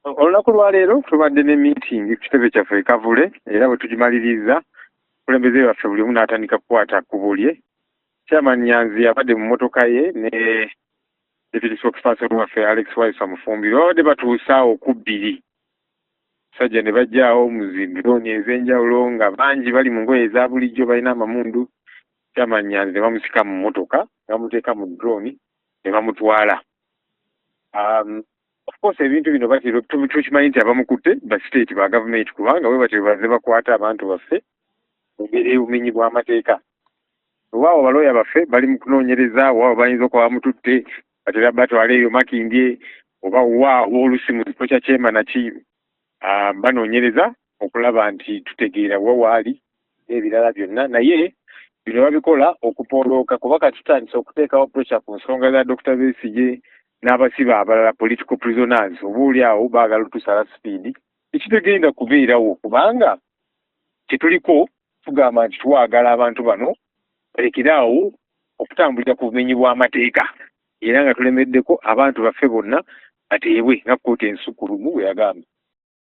Olunaku lwa leero tubadde ne meeting ku kitebe kyaffe Kavule era bwe tugimaliriza kulembeze waffe buli omu n'atandika kukwata kkubo lye. Chairman Nyanzi abadde mu mmotoka ye ne Deputy Spokesperson waffe Alex Waisa Mufumbiro babadde batuusa awo ku bbiri. Sajja ne bajjaawo mu drone ez'enjawulo nga bangi bali mu ngoye eza bulijjo balina amamundu. Chairman Nyanzi ne bamusika mu mmotoka ne bamuteeka mu drone ne bamutwala. Of course ebintu bino batiro tukimanyi nti abamukutte ba state ba government kubanga bwe batyo baze bakwata abantu baffe engeri y'obumenyi bw'amateeka. Waawo balooya baffe bali mu kunoonyereza waawo bayinza okuba bamututte batera batwala eyo makindye oba waawo olusi mu kifo kya chairman naki banoonyereza okulaba nti tutegeera wawaali ebirala byonna naye bino babikola okupoolooka kubaka tutandise okuteekawo pressure ku nsonga za Dr. Besigye n'abasiba abalala political prisoners obuuli awo baagala otusala speed ekitegenda kubeerawo kubanga kyetuliko tugamba nti twagala abantu bano balekerawo okutambulira ku bumenyi bw'amateeka era nga tulemeddeko abantu baffe bonna bateebwe nga kkooti ensukkulumu bwe yagambye.